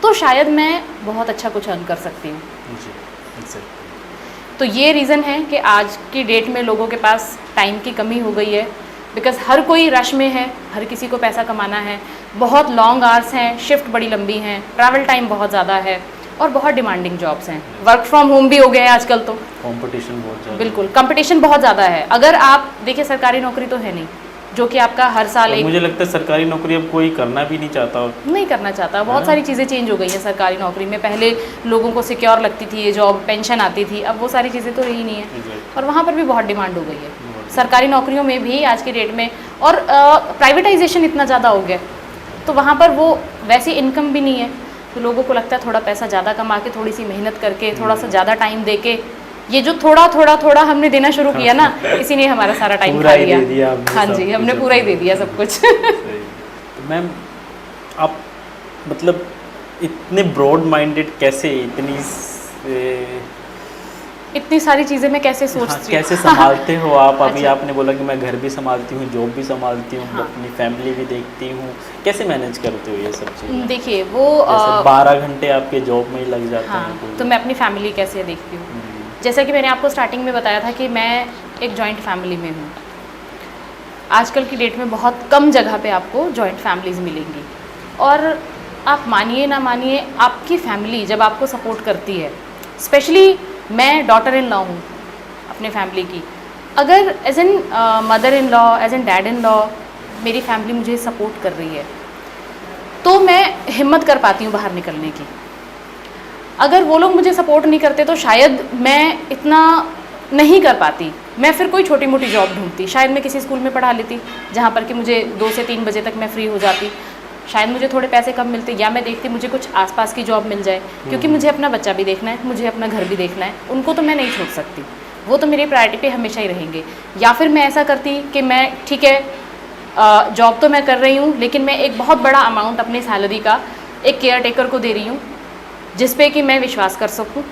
Speaker 1: तो शायद मैं बहुत अच्छा कुछ अर्न कर सकती हूँ।
Speaker 2: जी, exactly.
Speaker 1: तो ये रीज़न है कि आज की डेट में लोगों के पास टाइम की कमी हो गई है, बिकॉज़ हर कोई रश में है, हर किसी को पैसा कमाना है, बहुत लॉन्ग आवर्स हैं, शिफ्ट बड़ी लंबी हैं, ट्रैवल टाइम बहुत ज़्यादा है और बहुत डिमांडिंग जॉब्स हैं। वर्क फ्रॉम होम भी हो गया है आजकल तो।
Speaker 2: कंपटीशन बहुत ज़्यादा।
Speaker 1: बिल्कुल, कंपटीशन बहुत ज़्यादा है। अगर आप देखिए, सरकारी नौकरी तो है नहीं जो कि आपका हर साल एक,
Speaker 2: मुझे लगता है सरकारी नौकरी अब कोई करना भी नहीं चाहता।
Speaker 1: नहीं करना चाहता। बहुत सारी चीज़ें चेंज हो गई हैं सरकारी नौकरी में। पहले लोगों को सिक्योर लगती थी ये जॉब, पेंशन आती थी, अब वो सारी चीज़ें तो रही नहीं है और वहाँ पर भी बहुत डिमांड हो गई है सरकारी नौकरियों में भी आज की डेट में। और प्राइवेटाइजेशन इतना ज़्यादा हो गया तो वहाँ पर वो वैसी इनकम भी नहीं है, तो लोगों को लगता है थोड़ा पैसा ज़्यादा कमा के, थोड़ी सी मेहनत करके, थोड़ा सा ज़्यादा टाइम दे के, ये जो थोड़ा हमने देना शुरू किया ना, इसी ने हमारा सारा टाइम खा लिया। हाँ जी, हमने पूरा ही दे दिया सब कुछ।
Speaker 2: तो मैम आप मतलब इतने ब्रॉड माइंडेड कैसे,
Speaker 1: इतनी सारी चीज़ें मैं कैसे सोचती हूँ,
Speaker 2: कैसे संभालते हो आप? अभी
Speaker 1: अच्छा।
Speaker 2: आपने बोला कि मैं घर भी संभालती हूँ, जॉब भी संभालती हूँ,
Speaker 1: हाँ।
Speaker 2: अपनी फैमिली भी देखती हूँ, कैसे मैनेज करते हो ये सब चीज़ें?
Speaker 1: देखिए वो
Speaker 2: 12 घंटे आपके जॉब में ही लग जाते हैं।
Speaker 1: हाँ, तो मैं अपनी फैमिली कैसे देखती हूँ, जैसा कि मैंने आपको स्टार्टिंग में बताया था कि मैं एक जॉइंट फैमिली में हूँ। आजकल की डेट में बहुत कम जगह पे आपको जॉइंट फैमिलीज़ मिलेंगी और आप मानिए ना मानिए, आपकी फैमिली जब आपको सपोर्ट करती है, स्पेशली मैं डॉटर इन लॉ हूँ अपने फैमिली की, अगर as an mother in law, as an dad in law मेरी फैमिली मुझे सपोर्ट कर रही है तो मैं हिम्मत कर पाती हूँ बाहर निकलने की। अगर वो लोग मुझे सपोर्ट नहीं करते तो शायद मैं इतना नहीं कर पाती, मैं फिर कोई छोटी मोटी जॉब ढूंढती, शायद मैं किसी स्कूल में पढ़ा लेती जहाँ पर कि मुझे 2 से 3 बजे तक मैं फ्री हो जाती, शायद मुझे थोड़े पैसे कम मिलते, या मैं देखती मुझे कुछ आसपास की जॉब मिल जाए, क्योंकि मुझे अपना बच्चा भी देखना है, मुझे अपना घर भी देखना है, उनको तो मैं नहीं छोड़ सकती, वो तो मेरी प्रायोरिटी पे हमेशा ही रहेंगे। या फिर मैं ऐसा करती कि मैं ठीक है जॉब तो मैं कर रही हूँ लेकिन मैं एक बहुत बड़ा अमाउंट अपनी सैलरी का एक केयर टेकर को दे रही हूँ जिस पे कि मैं विश्वास कर सकूँ,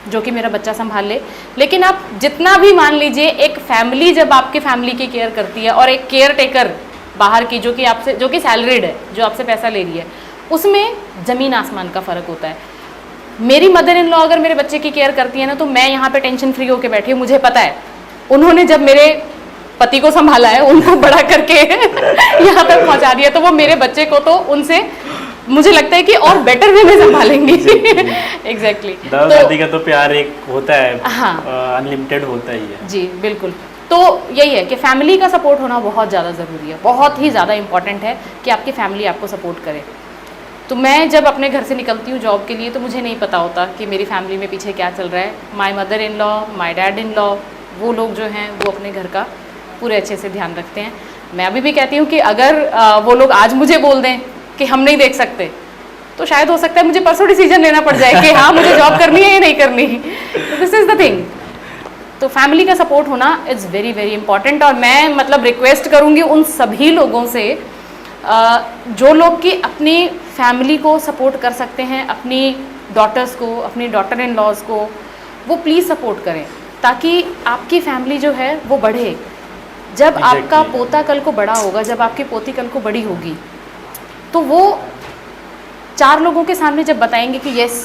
Speaker 1: जो कि मेरा बच्चा संभाल ले। लेकिन आप जितना भी मान लीजिए, एक फैमिली जब आपकी फैमिली की केयर करती है और एक केयर टेकर बाहर की जो कि सैलरीड है, जो आपसे पैसा ले रही है, उसमें ज़मीन आसमान का फ़र्क होता है। मेरी मदर इन लॉ अगर मेरे बच्चे की केयर करती है ना, तो मैं यहाँ पे टेंशन फ्री होकर बैठी हूँ। मुझे पता है उन्होंने जब मेरे पति को संभाला है, उनको बड़ा करके यहाँ तक पहुँचा दिया, तो वो मेरे बच्चे को तो उनसे मुझे लगता है कि और बेटर वे में संभालेंगे। एग्जैक्टली।
Speaker 2: दादा दादी का तो प्यार एक होता है,
Speaker 1: हाँ,
Speaker 2: अनलिमिटेड होता ही है।
Speaker 1: जी बिल्कुल। तो यही है कि फैमिली का सपोर्ट होना बहुत ज़्यादा ज़रूरी है, बहुत ही ज़्यादा इंपॉर्टेंट है कि आपकी फैमिली आपको सपोर्ट करे। तो मैं जब अपने घर से निकलती हूँ जॉब के लिए तो मुझे नहीं पता होता कि मेरी फैमिली में पीछे क्या चल रहा है। My mother in law, my dad in law, वो लोग जो हैं वो अपने घर का पूरे अच्छे से ध्यान रखते हैं। मैं अभी भी कहती हूँ कि अगर वो लोग आज मुझे बोल दें कि हम नहीं देख सकते, तो शायद हो सकता है मुझे परसों डिसीजन लेना पड़ जाए कि हाँ मुझे जॉब करनी है या नहीं करनी। This is the thing. तो फैमिली का सपोर्ट होना इज़ वेरी वेरी इंपॉर्टेंट। और मैं मतलब रिक्वेस्ट करूँगी उन सभी लोगों से जो लोग कि अपनी फैमिली को सपोर्ट कर सकते हैं, अपनी डॉटर्स को, अपनी डॉटर इन लॉज को, वो प्लीज़ सपोर्ट करें ताकि आपकी फैमिली जो है वो बढ़े। जब आपका पोता कल को बड़ा होगा, जब आपकी पोती कल को बड़ी होगी, तो वो 4 लोगों के सामने जब बताएंगे कि यस,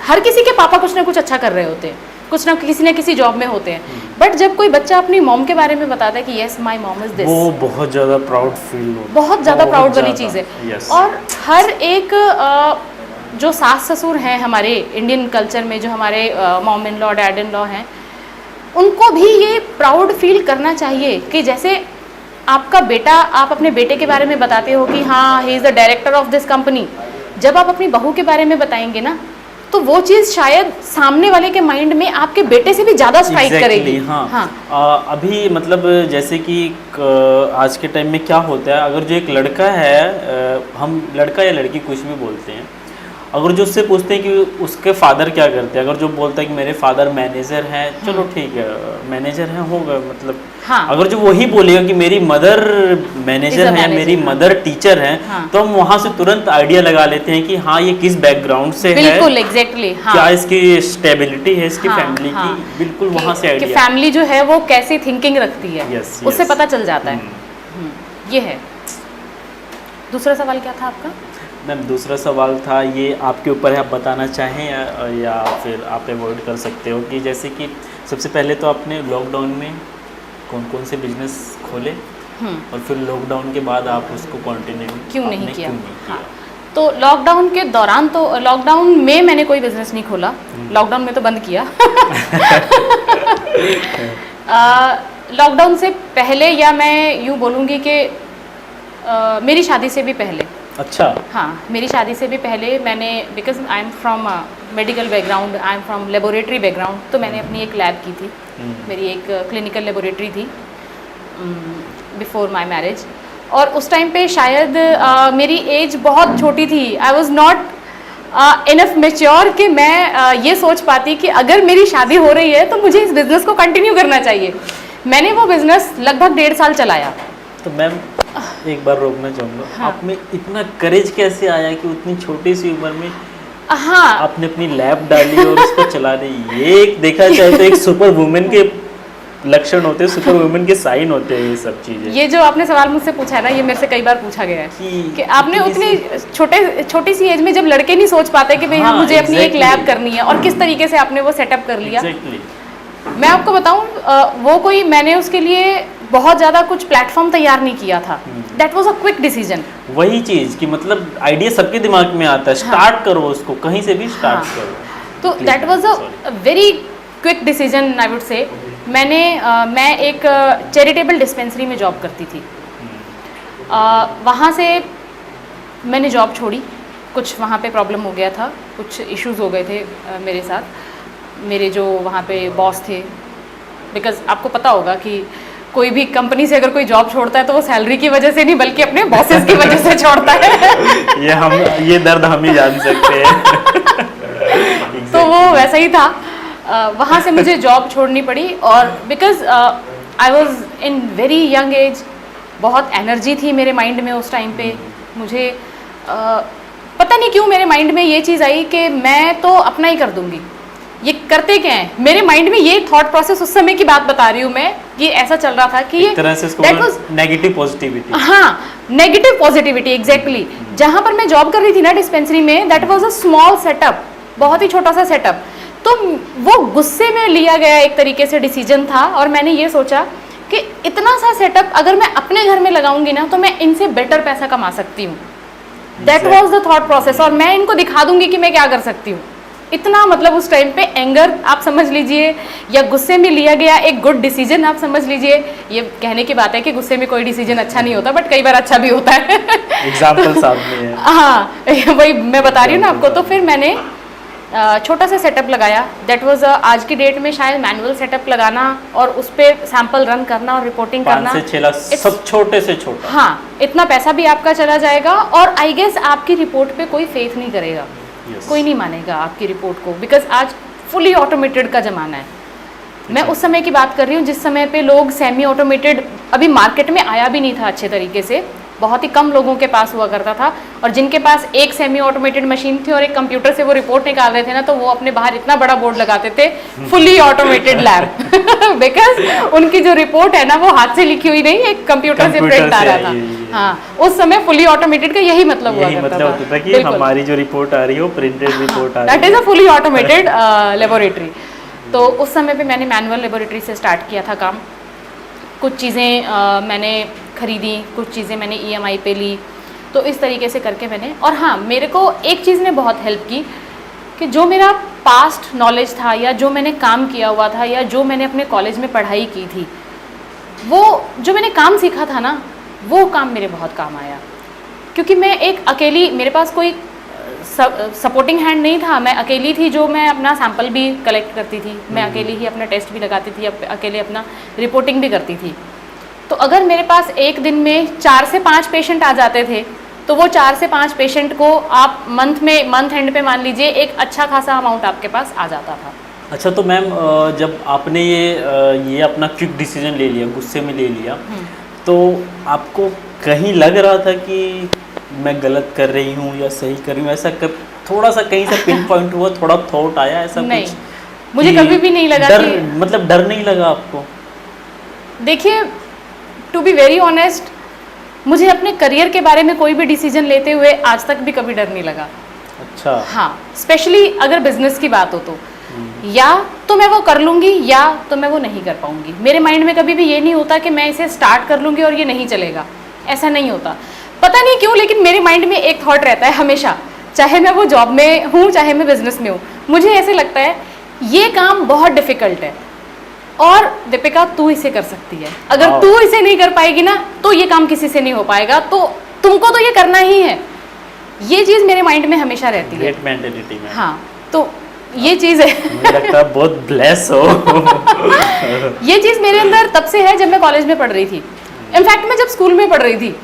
Speaker 1: हर किसी के पापा कुछ ना कुछ अच्छा कर रहे होते हैं, कुछ ना किसी जॉब में होते हैं, बट जब कोई बच्चा अपनी मॉम के बारे में बताता है कि yes my mom is this, वो
Speaker 2: बहुत ज़्यादा प्राउड फील होता है,
Speaker 1: बहुत ज़्यादा प्राउड वाली चीज़ है।
Speaker 2: yes.
Speaker 1: और हर एक जो सास ससुर हैं हमारे इंडियन कल्चर में, जो हमारे mom in law, dad in law हैं, उनको भी ये प्राउड फील करना चाहिए कि जैसे आपका बेटा, आप अपने बेटे के बारे में बताते हो कि हाँ he is the director of this company, जब आप अपनी बहू के बारे में बताएंगे ना, तो वो चीज़ शायद सामने वाले के माइंड में आपके बेटे से भी ज़्यादा स्ट्राइक करेगी।
Speaker 2: हाँ। अभी मतलब जैसे कि आज के टाइम में क्या होता है, अगर जो एक लड़का है, हम लड़का या लड़की कुछ भी बोलते हैं, अगर जो उससे पूछते हैं कि उसके फादर क्या करते हैं, अगर जो बोलता है कि मेरे फादर मैनेजर हैं, चलो ठीक है मैनेजर हैं, होगा मतलब।
Speaker 1: हाँ।
Speaker 2: अगर जो वही बोलेगा कि मेरी मदर मैनेजर है, मेरी मदर टीचर है, तो हम वहाँ से तुरंत आइडिया लगा लेते हैं कि हाँ ये किस बैकग्राउंड से है,
Speaker 1: बिल्कुल एग्जैक्टली,
Speaker 2: क्या इसकी स्टेबिलिटी है, इसकी फैमिली की, बिल्कुल वहाँ से आइडिया,
Speaker 1: फैमिली जो है वो कैसी थिंकिंग रखती है, उससे पता चल जाता है। ये है। दूसरा सवाल क्या था आपका?
Speaker 2: मैम दूसरा सवाल था ये आपके ऊपर है, आप बताना चाहें या फिर आप अवॉइड कर सकते हो, कि जैसे कि सबसे पहले तो आपने लॉकडाउन में कौन कौन से बिजनेस खोले और फिर लॉकडाउन के बाद आप उसको कंटिन्यू
Speaker 1: क्यों नहीं किया? हाँ। तो लॉकडाउन के दौरान, तो लॉकडाउन में मैंने कोई बिजनेस नहीं खोला, लॉकडाउन में तो बंद किया। लॉकडाउन से पहले, या मैं यूँ बोलूँगी कि मेरी शादी से भी पहले।
Speaker 2: अच्छा।
Speaker 1: हाँ, मेरी शादी से भी पहले मैंने, because I am from medical background, I am from laboratory background, तो मैंने अपनी एक लैब की थी, मेरी एक क्लिनिकल लेबोरेटरी थी बिफोर माई मैरिज। और उस टाइम पे शायद मेरी एज बहुत छोटी थी, I was not enough mature कि मैं ये सोच पाती कि अगर मेरी शादी हो रही है तो मुझे इस बिज़नेस को कंटिन्यू करना चाहिए। मैंने वो बिज़नेस लगभग 1.5 साल चलाया।
Speaker 2: तो मैम एक बार रोकना चाहूँगा,
Speaker 1: हाँ।
Speaker 2: आप में इतना करेज कैसे आया कि उतनी छोटी सी उम्र में
Speaker 1: हाँ,
Speaker 2: आपने अपनी लैब डाली और उसको चला रही? ये एक देखा जाए तो एक सुपर वुमेन के लक्षण होते हैं, सुपर वुमेन के साइन होते हैं ये सब चीजें।
Speaker 1: ये जो आपने सवाल मुझसे पूछा है ना, ये मेरे से कई बार पूछा गया है कि आपने उतनी छोटी सी एज में, जब लड़के नहीं सोच पाते कि भाई हाँ, मुझे अपनी एक लैब करनी है, और किस तरीके से आपने वो सेटअप कर लिया। मैं आपको बताऊं, वो कोई, मैंने उसके लिए बहुत ज़्यादा कुछ प्लेटफॉर्म तैयार नहीं किया था। That was a quick decision.
Speaker 2: वही चीज़ कि मतलब आइडिया सबके दिमाग में आता है, स्टार्ट करो उसको, कहीं से भी स्टार्ट करो। तो
Speaker 1: that was a very quick decision I would say. मैं एक चैरिटेबल डिस्पेंसरी में जॉब करती थी। वहाँ से मैंने जॉब छोड़ी, कुछ वहाँ पे प्रॉब्लम हो गया था, कुछ इश्यूज हो गए थे मेरे साथ, मेरे जो वहाँ पे बॉस थे। बिकॉज आपको पता होगा कि कोई भी कंपनी से अगर कोई जॉब छोड़ता है तो वो सैलरी की वजह से नहीं, बल्कि अपने बॉसेस की वजह से छोड़ता है।
Speaker 2: ये दर्द हम ही जान सकते हैं।
Speaker 1: तो वो वैसा ही था। वहाँ से मुझे जॉब छोड़नी पड़ी, और because I was in very young age, बहुत एनर्जी थी मेरे माइंड में उस टाइम पे। मुझे पता नहीं क्यों मेरे माइंड में ये चीज़ आई कि मैं तो अपना ही कर दूंगी। ये करते क्या हैं, मेरे माइंड में ये थॉट प्रोसेस, उस समय की बात बता रही हूँ मैं, ये ऐसा चल रहा था कि ये
Speaker 2: दैट वाज नेगेटिव पॉजिटिविटी।
Speaker 1: हाँ, नेगेटिव पॉजिटिविटी एग्जैक्टली। जहाँ पर मैं जॉब कर रही थी ना डिस्पेंसरी में, that was a small setup, बहुत ही छोटा सा सेटअप। तो वो गुस्से में लिया गया एक तरीके से डिसीजन था, और मैंने ये सोचा कि इतना सा सेटअप अगर मैं अपने घर में लगाऊंगी ना तो मैं इनसे बेटर पैसा कमा सकती हूँ। That was the thought process, और मैं इनको दिखा दूंगी कि मैं क्या कर सकती हूँ। इतना मतलब उस टाइम पे एंगर आप समझ लीजिए, या गुस्से में लिया गया एक गुड डिसीजन आप समझ लीजिए। ये कहने की बात है कि गुस्से में कोई डिसीजन अच्छा नहीं होता, बट कई बार अच्छा भी होता है।
Speaker 2: एग्जाम्पल सामने है।
Speaker 1: हाँ, वही मैं बता रही हूँ ना आपको। तो फिर मैंने छोटा सा सेटअप लगाया। दैट वाज आज की डेट में शायद मैनुअल सेटअप लगाना और उस पर सैंपल रन करना और रिपोर्टिंग करना,
Speaker 2: 5 से 6 लाख सब छोटे से छोटा।
Speaker 1: हाँ, इतना पैसा भी आपका चला जाएगा, और आई गेस आपकी रिपोर्ट पे कोई फेथ नहीं करेगा। कोई नहीं मानेगा आपकी रिपोर्ट को, बिकॉज आज फुली ऑटोमेटेड का ज़माना है। मैं उस समय की बात कर रही हूँ जिस समय पे लोग सेमी ऑटोमेटेड अभी मार्केट में आया भी नहीं था अच्छे तरीके से, बहुत ही कम लोगों के पास हुआ करता था। और जिनके पास एक सेमी ऑटोमेटेड मशीन थी और एक कंप्यूटर से वो रिपोर्ट निकाल रहे थे ना, तो वो अपने बाहर इतना बड़ा बोर्ड लगाते थे, फुली ऑटोमेटेड लैब। बिकॉज उनकी जो रिपोर्ट है ना, वो हाथ से लिखी हुई नहीं, एक कंप्यूटर से प्रिंट आ रहा था। हाँ, उस समय फुली ऑटोमेटेड का यही मतलब हुआ करता
Speaker 2: था कि हमारी जो रिपोर्ट आ रही है वो प्रिंटेड रिपोर्ट आ रही है।
Speaker 1: That is a fully automated laboratory. तो उस समय पे मैंने मैनुअल लेबोरेटरी से स्टार्ट किया था काम। कुछ चीज़ें मैंने खरीदी, कुछ चीज़ें मैंने EMI पे ली, तो इस तरीके से करके मैंने। और हाँ, मेरे को एक चीज़ ने बहुत हेल्प की कि जो मेरा पास्ट नॉलेज था, या जो मैंने काम किया हुआ था, या जो मैंने अपने कॉलेज में पढ़ाई की थी, वो जो मैंने काम सीखा था ना, वो काम मेरे बहुत काम आया। क्योंकि मैं एक अकेली, मेरे पास कोई सपोर्टिंग हैंड नहीं था, मैं अकेली थी जो मैं अपना सैंपल भी कलेक्ट करती थी, मैं अकेली ही अपना टेस्ट भी लगाती थी, अकेले अपना रिपोर्टिंग भी करती थी। तो अगर मेरे पास एक दिन में 4 से 5 पेशेंट आ जाते थे तो वो 4 से 5 पेशेंट को आप मंथ एंड पे मान लीजिए एक अच्छा खासा अमाउंट आपके पास आ जाता था।
Speaker 2: अच्छा, तो मैम जब आपने ये अपना क्विक डिसीजन ले लिया, गुस्से में ले लिया, तो आपको कहीं लग रहा था कि मैं गलत कर रही हूँ या सही कर रही हूँ, ऐसा कब थोड़ा सा कहीं से पिन पॉइंट हुआ, थोड़ा थॉट आया ऐसा?
Speaker 1: नहीं,
Speaker 2: कुछ
Speaker 1: मुझे कभी भी नहीं लगा
Speaker 2: डर,
Speaker 1: कि
Speaker 2: मतलब डर नहीं लगा आपको?
Speaker 1: देखिए, टू बी वेरी ऑनेस्ट, मुझे अपने करियर के बारे में कोई भी डिसीजन लेते हुए आज तक भी कभी डर नहीं लगा।
Speaker 2: अच्छा।
Speaker 1: हाँ, स्पेशली अगर बिजनेस की बात हो तो या तो मैं वो कर लूँगी या तो मैं वो नहीं कर पाऊँगी। मेरे माइंड में कभी भी ये नहीं होता कि मैं इसे स्टार्ट कर लूँगी और ये नहीं चलेगा, ऐसा नहीं होता। पता नहीं क्यों, लेकिन मेरे माइंड में एक थॉट रहता है हमेशा, चाहे मैं वो जॉब में हूँ चाहे मैं बिजनेस में हूँ, मुझे ऐसे लगता है ये काम बहुत डिफिकल्ट है और दीपिका तू इसे कर सकती है। अगर तू इसे नहीं कर पाएगी ना तो ये काम किसी से नहीं हो पाएगा, तो तुमको तो ये करना ही है। ये चीज़ मेरे माइंड में हमेशा रहती है।
Speaker 2: ग्रेट मेंटालिटी में।
Speaker 1: हाँ, तो ये चीज़ है।
Speaker 2: मुझे लगता है बहुत ब्लेस हो।
Speaker 1: ये चीज़ मेरे अंदर तब से है जब मैं कॉलेज में पढ़ रही थी। इनफैक्ट मैं जब स्कूल में पढ़ रही थी,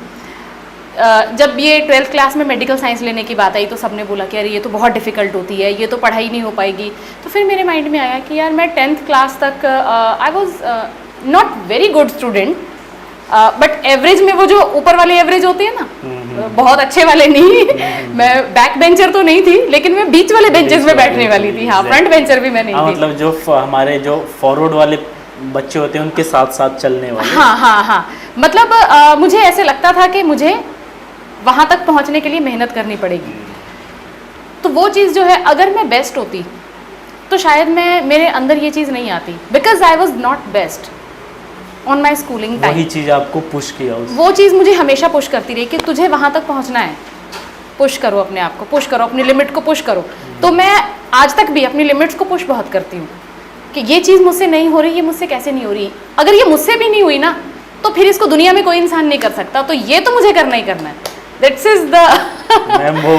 Speaker 1: जब ये 12th क्लास में मेडिकल साइंस लेने की बात आई तो सबने बोला कि अरे ये तो बहुत डिफ़िकल्ट होती है, ये तो पढ़ाई नहीं हो पाएगी। तो फिर मेरे माइंड में आया कि यार मैं 10th क्लास तक I was not very good student, but average में वो जो ऊपर वाले एवरेज होते हैं ना, बहुत अच्छे वाले नहीं। मैं बैक बेंचर तो नहीं थी, लेकिन मैं बीच वाले बेंचेस में बैठने वाली थी। हाँ, फ्रंट बेंचर भी मैं नहीं थी।
Speaker 2: मतलब जो हमारे जो फॉरवर्ड वाले बच्चे होते हैं उनके साथ साथ चलने वाले।
Speaker 1: हाँ हाँ हाँ, मतलब मुझे ऐसे लगता था कि मुझे वहाँ तक पहुँचने के लिए मेहनत करनी पड़ेगी। तो वो चीज़ जो है, अगर मैं बेस्ट होती तो शायद मेरे अंदर ये चीज़ नहीं आती, because I was not best on my schooling time.
Speaker 2: वही चीज़ आपको पुश किया
Speaker 1: वो चीज़ मुझे हमेशा पुश करती रही कि तुझे वहाँ तक पहुँचना है, पुश करो अपने आप को, पुश करो अपनी लिमिट को, पुश करो। तो मैं आज तक भी अपनी लिमिट्स को पुश बहुत करती हूँ कि ये चीज़ मुझसे नहीं हो रही, ये मुझसे कैसे नहीं हो रही। अगर ये मुझसे भी नहीं हुई ना तो फिर इसको दुनिया में कोई इंसान नहीं कर सकता, तो ये तो मुझे करना ही करना है। दैट्स इज द
Speaker 2: मैम, वो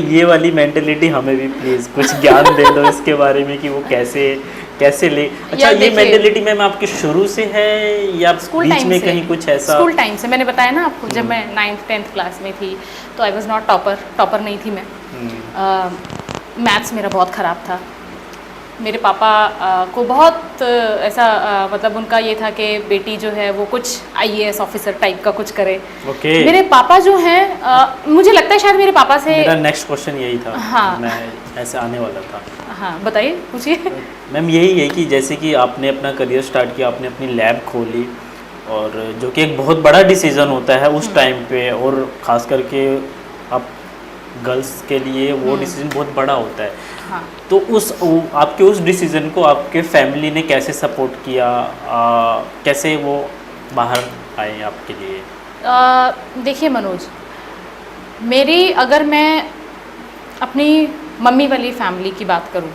Speaker 2: ये वाली मेंटेलिटी हमें भी प्लीज कुछ ज्ञान दे दो इसके बारे में कि वो कैसे ले। अच्छा, ये मेंटेलिटी मैम आपकी शुरू से है या बीच में कहीं कुछ ऐसा?
Speaker 1: स्कूल टाइम से। मैंने बताया ना आपको, जब मैं 9th 10th क्लास में थी तो आई वॉज नॉट टॉपर नहीं थी मैं। मैथ्स मेरा बहुत ख़राब था। मेरे पापा को बहुत ऐसा मतलब उनका ये था कि बेटी जो है वो कुछ IAS ऑफिसर टाइप का कुछ करे। मेरे पापा जो हैं, मुझे लगता है शायद मेरे पापा से
Speaker 2: मेरा नेक्स्ट क्वेश्चन यही था।
Speaker 1: हाँ,
Speaker 2: मैं ऐसे आने वाला था।
Speaker 1: हाँ, बताइए, पूछिए।
Speaker 2: मैम, यही है कि जैसे कि आपने अपना करियर स्टार्ट किया, आपने अपनी लैब खोली, और जो कि एक बहुत बड़ा डिसीज़न होता है उस टाइम पे, और ख़ास करके आप गर्ल्स के लिए वो डिसीज़न बहुत बड़ा होता है।
Speaker 1: हाँ।
Speaker 2: तो आपके उस डिसीज़न को आपके फैमिली ने कैसे सपोर्ट किया, कैसे वो बाहर आए आपके लिए?
Speaker 1: देखिए मनोज, अगर मैं अपनी मम्मी वाली फैमिली की बात करूं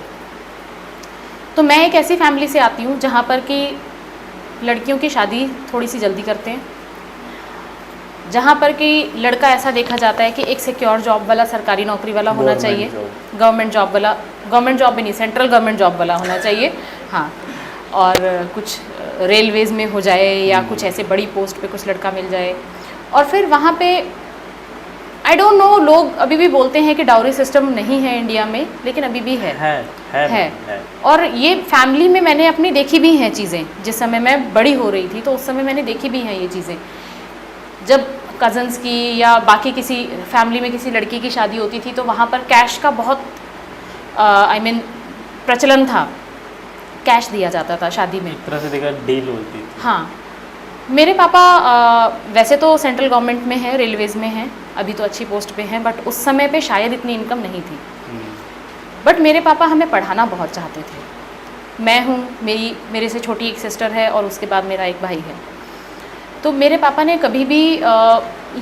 Speaker 1: तो मैं एक ऐसी फैमिली से आती हूं जहां पर कि लड़कियों की शादी थोड़ी सी जल्दी करते हैं, जहाँ पर कि लड़का ऐसा देखा जाता है कि एक सिक्योर जॉब वाला, सरकारी नौकरी वाला होना चाहिए, गवर्नमेंट जॉब वाला, गवर्नमेंट जॉब भी नहीं, सेंट्रल गवर्नमेंट जॉब वाला होना चाहिए। हाँ, और कुछ रेलवेज़ में हो जाए या कुछ ऐसे बड़ी पोस्ट पे कुछ लड़का मिल जाए। और फिर वहाँ पे आई डोंट नो, लोग अभी भी बोलते हैं कि डाउरी सिस्टम नहीं है इंडिया में, लेकिन अभी भी है। और ये फैमिली में मैंने अपनी देखी भी हैं चीज़ें। जिस समय मैं बड़ी हो रही थी तो उस समय मैंने देखी भी हैं ये चीज़ें। जब कज़न्स की या बाकी किसी फैमिली में किसी लड़की की शादी होती थी तो वहाँ पर कैश का बहुत प्रचलन था, कैश दिया जाता था शादी में।
Speaker 2: एक तरह से देखा डील होती थी।
Speaker 1: हाँ, मेरे पापा वैसे तो सेंट्रल गवर्नमेंट में हैं, रेलवेज़ में हैं, अभी तो अच्छी पोस्ट पे हैं, बट उस समय पे शायद इतनी इनकम नहीं थी। बट मेरे पापा हमें पढ़ाना बहुत चाहते थे। मैं हूँ, मेरे से छोटी एक सिस्टर है और उसके बाद मेरा एक भाई है। तो मेरे पापा ने कभी भी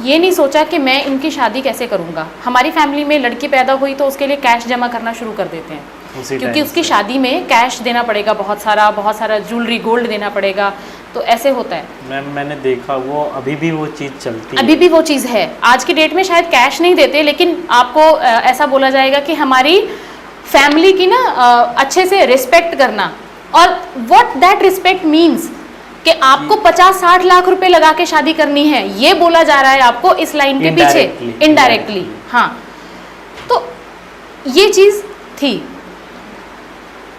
Speaker 1: ये नहीं सोचा कि मैं इनकी शादी कैसे करूँगा। हमारी फैमिली में लड़की पैदा हुई तो उसके लिए कैश जमा करना शुरू कर देते हैं। क्योंकि
Speaker 2: time
Speaker 1: उसकी
Speaker 2: से।
Speaker 1: शादी में कैश देना पड़ेगा, बहुत सारा ज्वेलरी गोल्ड देना पड़ेगा, तो ऐसे होता है।
Speaker 2: मैम मैंने देखा वो अभी भी वो चीज़ चलती है।
Speaker 1: अभी भी वो चीज़ है। आज की डेट में शायद कैश नहीं देते, लेकिन आपको ऐसा बोला जाएगा कि हमारी फैमिली की ना अच्छे से रिस्पेक्ट करना, और व्हाट दैट रिस्पेक्ट मीन्स कि आपको 50-60 लाख रुपए लगा के शादी करनी है, ये बोला जा रहा है आपको इस लाइन के पीछे इनडायरेक्टली। हाँ, तो ये चीज़ थी।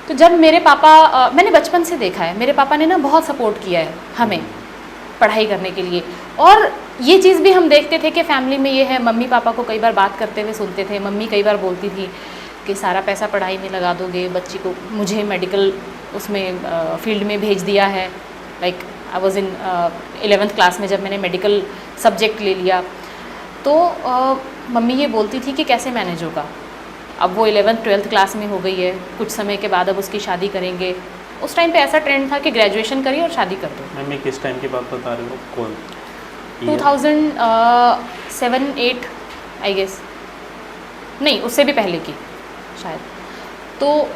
Speaker 1: तो जब मेरे पापा मैंने बचपन से देखा है, मेरे पापा ने ना बहुत सपोर्ट किया है हमें पढ़ाई करने के लिए, और ये चीज़ भी हम देखते थे कि फैमिली में ये है। मम्मी पापा को कई बार बात करते हुए सुनते थे। मम्मी कई बार बोलती थी कि सारा पैसा पढ़ाई में लगा दोगे, बच्ची को, मुझे मेडिकल उसमें फील्ड में भेज दिया है। Like I was in 11th class में जब मैंने मेडिकल सब्जेक्ट ले लिया, तो मम्मी ये बोलती थी कि कैसे मैनेज होगा। अब वो 11th 12th क्लास में हो गई है, कुछ समय के बाद अब उसकी शादी करेंगे। उस टाइम पे ऐसा ट्रेंड था कि ग्रेजुएशन करिए और शादी कर दो।
Speaker 2: मैम ये किस टाइम की बात बता रहे हो, कौन?
Speaker 1: 2007-8 आई गेस, नहीं उससे भी पहले की शायद। तो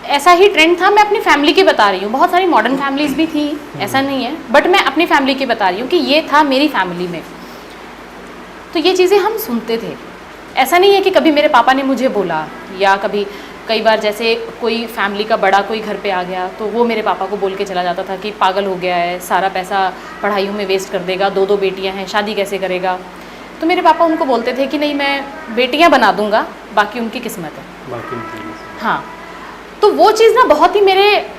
Speaker 1: ऐसा ही ट्रेंड था। मैं अपनी फैमिली की बता रही हूँ, बहुत सारी मॉडर्न फैमिलीज भी थी, ऐसा नहीं है, बट मैं अपनी फैमिली की बता रही हूँ कि ये था मेरी फैमिली में। तो ये चीज़ें हम सुनते थे। ऐसा नहीं है कि कभी मेरे पापा ने मुझे बोला, या कभी कई बार जैसे कोई फैमिली का बड़ा कोई घर पे आ गया तो वो मेरे पापा को बोल के चला जाता था कि पागल हो गया है, सारा पैसा पढ़ाइयों में वेस्ट कर देगा, 2 बेटियां हैं, शादी कैसे करेगा। तो मेरे पापा उनको बोलते थे कि नहीं, मैं बेटियां बना दूंगा, बाकी उनकी किस्मत है।
Speaker 2: बाकी उनकी।
Speaker 1: हाँ, तो वो चीज़ ना बहुत ही मेरे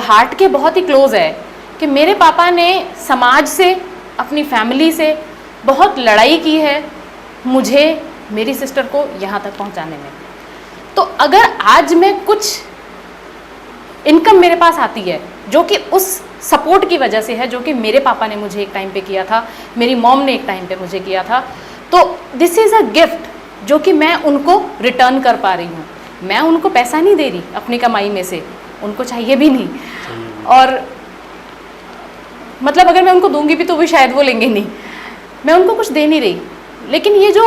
Speaker 1: हार्ट के बहुत ही क्लोज है कि मेरे पापा ने समाज से, अपनी फैमिली से बहुत लड़ाई की है मुझे, मेरी सिस्टर को यहाँ तक पहुँचाने में। तो अगर आज मैं कुछ इनकम मेरे पास आती है जो कि उस सपोर्ट की वजह से है, जो कि मेरे पापा ने मुझे एक टाइम पे किया था, मेरी मॉम ने एक टाइम पे मुझे किया था, तो दिस इज़ अ गिफ्ट जो कि मैं उनको रिटर्न कर पा रही हूँ। मैं उनको पैसा नहीं दे रही अपनी कमाई में से, उनको चाहिए भी नहीं, और मतलब अगर मैं उनको दूंगी भी तो भी शायद वो लेंगे नहीं, मैं उनको कुछ दे नहीं रही। लेकिन ये जो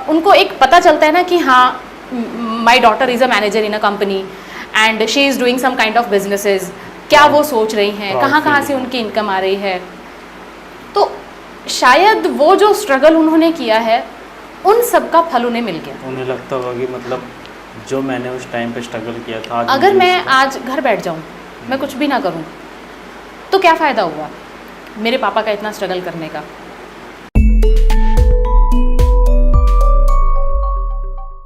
Speaker 1: उनको एक पता चलता है ना कि हाँ, my daughter is a manager in a company and she is doing some kind of businesses, क्या वो सोच रही हैं, कहाँ से उनकी इनकम आ रही है। तो शायद वो जो स्ट्रगल उन्होंने किया है, उन सब का फल उन्हें मिल गया।
Speaker 2: उन्हें लगता होगा कि मतलब जो मैंने उस टाइम पे स्ट्रगल किया था, आज
Speaker 1: अगर मैं आज घर बैठ जाऊं, मैं कुछ भी ना करूं, तो क्या फ़ायदा हुआ मेरे पापा का इतना स्ट्रगल करने का।